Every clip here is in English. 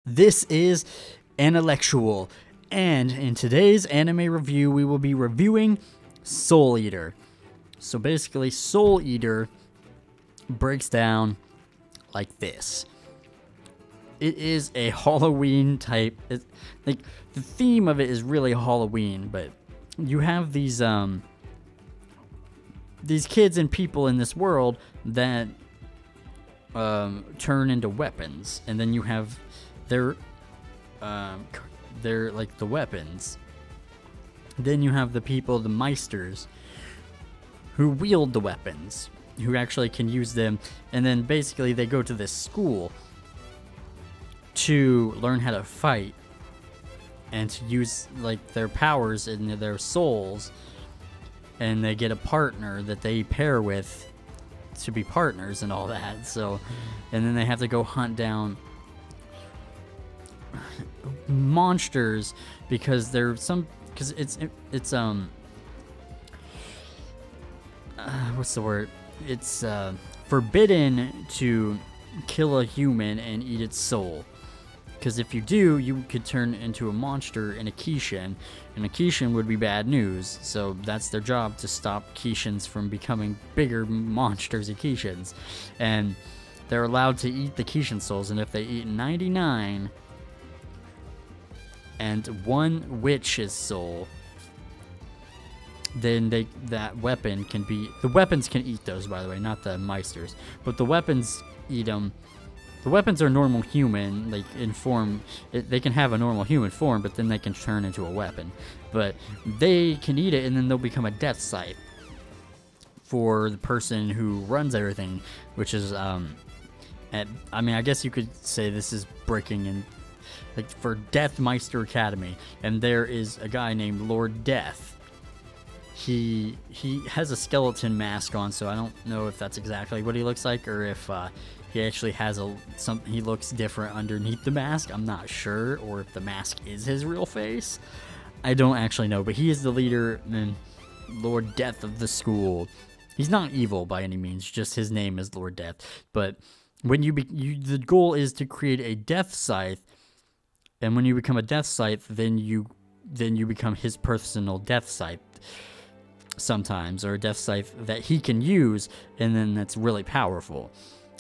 This is Intellectual, and in today's anime review, we will be reviewing Soul Eater. So basically, Soul Eater breaks down like this. It is a Halloween type. Like the theme of it is really Halloween, but you have these kids and people in this world that turn into weapons, and then you have their they're like the weapons. Then you have the people, the Meisters, who wield the weapons, who actually can use them, and then basically they go to this school to learn how to fight and to use like their powers and their souls, and they get a partner that they pair with to be partners and all that. So, and then they have to go hunt down monsters because it's what's the word? It's forbidden to kill a human and eat its soul. Because if you do, you could turn into a monster in a Kishin, and a Kishin would be bad news. So that's their job, to stop Kishins from becoming bigger monsters of Kishins. And they're allowed to eat the Kishin souls, and if they eat 99 and one witch's soul, then that weapon can be... The weapons can eat those, by the way, not the Meisters. But the weapons eat them. The weapons are normal human, like in form. They can have a normal human form, but then they can turn into a weapon. But they can eat it, and then they'll become a death scythe for the person who runs everything, which is, I guess you could say this is breaking in, like for Death Meister Academy, and there is a guy named Lord Death. He has a skeleton mask on, so I don't know if that's exactly what he looks like, or if he actually has he looks different underneath the mask. I'm not sure, or if the mask is his real face. I don't actually know, but he is the leader and Lord Death of the school. He's not evil by any means, just his name is Lord Death. But when the goal is to create a death scythe, and when you become a death scythe, then you become his personal death scythe sometimes, or a death scythe that he can use, and then that's really powerful.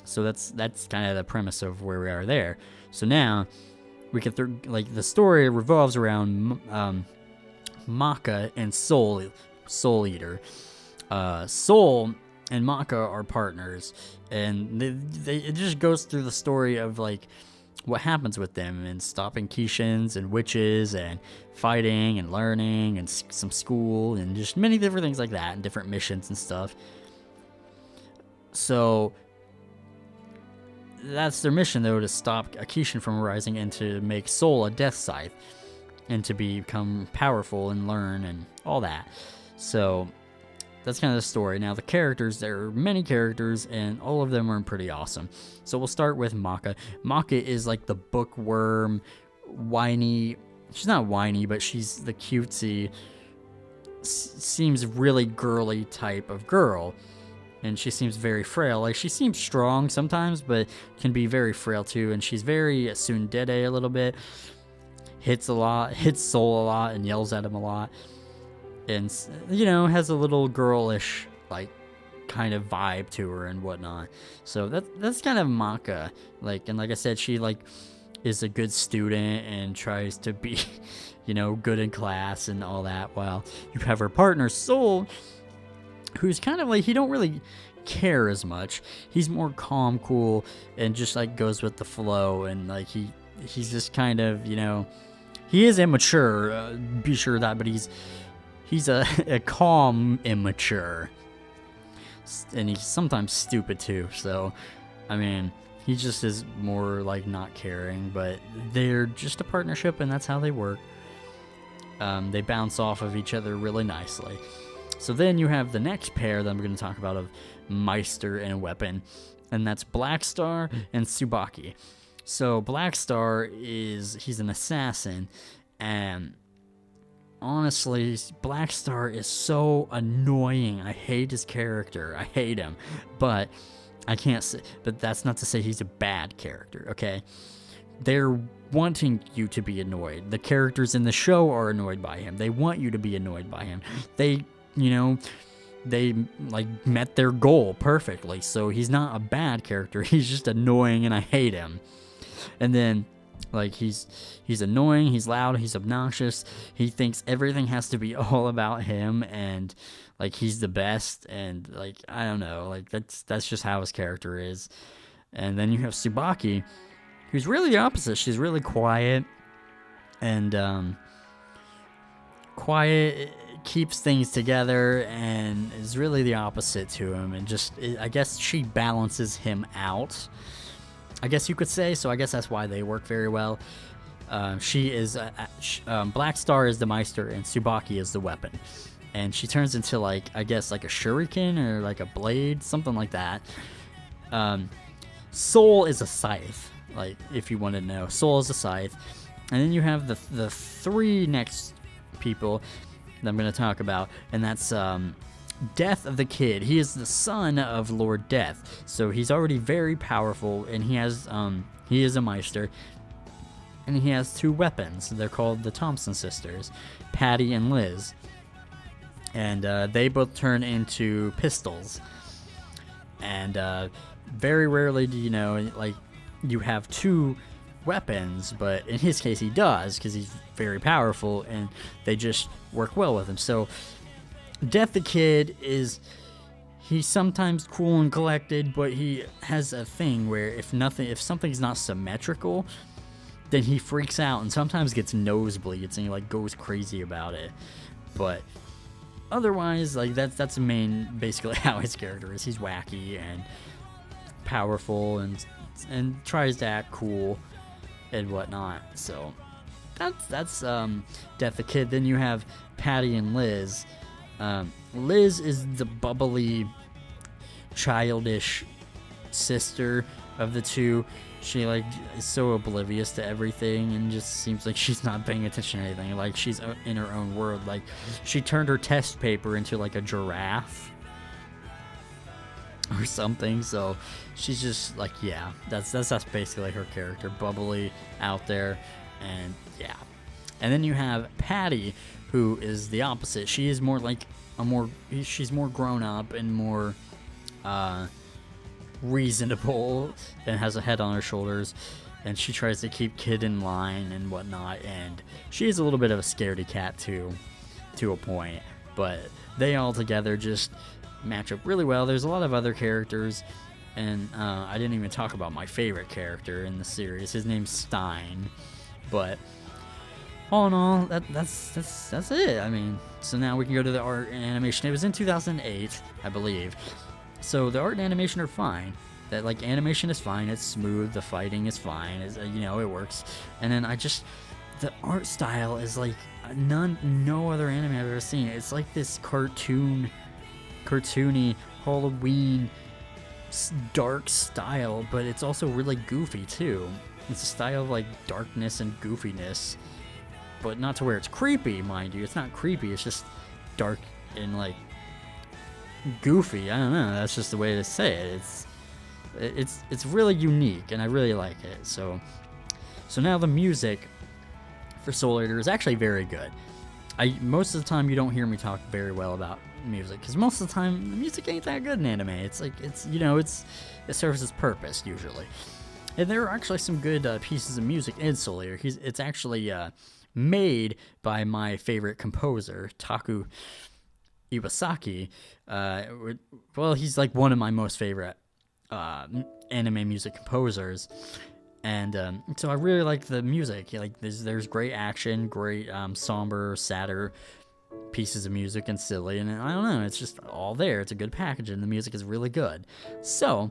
So that's kind of the premise of where we are there. So now we can the story revolves around Maka and Soul Eater. Soul and Maka are partners, and it just goes through the story of like what happens with them, and stopping Kishins and witches, and fighting and learning, and some school, and just many different things like that, and different missions and stuff. So that's their mission, though, to stop a Kishin from rising and to make Soul a death scythe, and to become powerful and learn and all that. So that's kind of the story. Now the characters, there are many characters, and all of them are pretty awesome. So we'll start with Maka. Maka is like the bookworm, whiny. She's not whiny, but she's the cutesy, seems really girly type of girl. And she seems very frail. Like, she seems strong sometimes, but can be very frail too. And she's very tsundere a little bit. Hits Soul a lot, and yells at him a lot. And, has a little girlish, like, kind of vibe to her and whatnot. So that's kind of Maka. And like I said, she, is a good student and tries to be, good in class and all that. While you have her partner, Soul, who's kind of like, he don't really care as much. He's more calm, cool, and just goes with the flow, and he's just kind of, he is immature, be sure of that, but he's a calm immature, and he's sometimes stupid too. So he just is more not caring, but they're just a partnership, and that's how they work. They bounce off of each other really nicely. So then you have the next pair that I'm going to talk about of Meister and Weapon, and that's Blackstar and Tsubaki. So Blackstar he's an assassin, and honestly, Blackstar is so annoying. I hate his character. I hate him, but I can't say, but that's not to say he's a bad character, okay? they're wanting you to be annoyed. The characters in the show are annoyed by him. They want you to be annoyed by him. They, they like met their goal perfectly. So he's not a bad character. He's just annoying and I hate him. And then like he's annoying, he's loud, he's obnoxious. He thinks everything has to be all about him and like he's the best and like I don't know, like that's just how his character is. And then you have Tsubaki, who's really the opposite. She's really quiet and quiet, keeps things together and is really the opposite to him and just I guess she balances him out, I guess you could say. So I guess that's why they work very well. She is Black Star is the Meister and Tsubaki is the weapon, and she turns into like I guess like a shuriken or like a blade, something like that. Soul is a scythe, like if you want to know. Soul is a scythe, and then you have the three next people that I'm going to talk about, and that's Death of the Kid. He is the son of Lord Death, so he's already very powerful, and he is a Meister, and he has two weapons. They're called the Thompson sisters, Patty and Liz, and they both turn into pistols. And very rarely do like you have two weapons, but in his case he does because he's very powerful, and they just work well with him. So Death the Kid he's sometimes cool and collected, but he has a thing where if something's not symmetrical, then he freaks out and sometimes gets nosebleeds and he like goes crazy about it. But otherwise, like that's basically how his character is. He's wacky and powerful and tries to act cool and whatnot. So that's Death the Kid. Then you have Patty and Liz. Liz is the bubbly, childish sister of the two. She like is so oblivious to everything and just seems like she's not paying attention to anything. Like she's in her own world. Like she turned her test paper into like a giraffe or something. So she's just like, yeah, that's basically her character. Bubbly, out there, and yeah. And then you have Patty, who is the opposite. She is more like she's more grown up and more reasonable and has a head on her shoulders, and she tries to keep Kid in line and whatnot, and she is a little bit of a scaredy cat too, to a point, but they all together just match up really well. There's a lot of other characters, and I didn't even talk about my favorite character in the series. His name's Stein, but all in all, that's it. I mean, so now we can go to the art and animation. It was in 2008, I believe. So the art and animation are fine. That like animation is fine. It's smooth. The fighting is fine. It's, it works. And then the art style is like no other anime I've ever seen. It's like this cartoony Halloween dark style, but it's also really goofy too. It's a style of like darkness and goofiness, but not to where it's creepy, mind you. It's not creepy. It's just dark and like goofy. I don't know. That's just the way to say it. It's really unique, and I really like it. So now the music for Soul Eater is actually very good. Most of the time you don't hear me talk very well about music because most of the time the music ain't that good in anime. It's like it serves its purpose usually. And there are actually some good pieces of music in Soul Eater. It's actually made by my favorite composer, Taku Iwasaki. Well, he's like one of my most favorite anime music composers, and so I really like the music. Like there's great action, great somber, sadder pieces of music, and silly, and I don't know, it's just all there. It's a good package, and the music is really good. So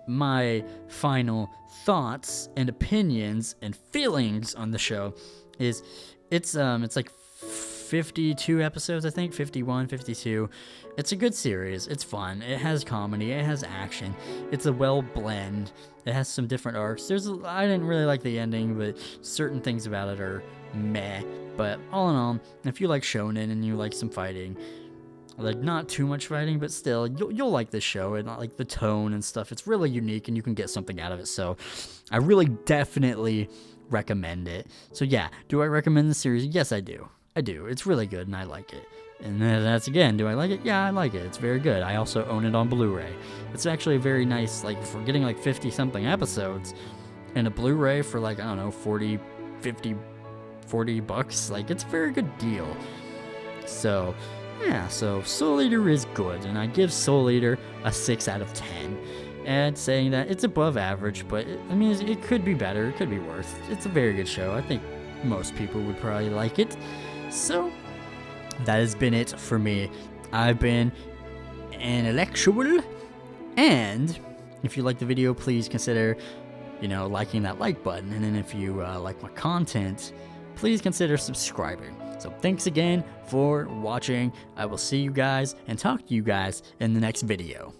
my final thoughts and opinions and feelings on the show is it's like 52 episodes, I think, 51, 52. It's a good series. It's fun. It has comedy. It has action. It's a well blend. It has some different arcs. I didn't really like the ending, but certain things about it are meh. But all in all, if you like shonen and you like some fighting, Like, not too much fighting, but still, you'll like this show, and like the tone and stuff. It's really unique, and you can get something out of it. So, I really definitely recommend it. So yeah, do I recommend the series? Yes, I do. I do. It's really good, and I like it. And that's again, do I like it? Yeah, I like it. It's very good. I also own it on Blu-ray. It's actually a very nice, like, for getting like 50 something episodes and a Blu-ray for like, I don't know, 40, 50, 40 bucks. Like, it's a very good deal. So yeah, so Soul Eater is good, and I give Soul Eater a 6 out of 10. And saying that it's above average, but I mean, it could be better, it could be worse. It's a very good show. I think most people would probably like it. So that has been it for me. I've been Intellectual, and if you like the video, please consider, liking that like button. And then if you like my content, please consider subscribing. So thanks again for watching. I will see you guys and talk to you guys in the next video.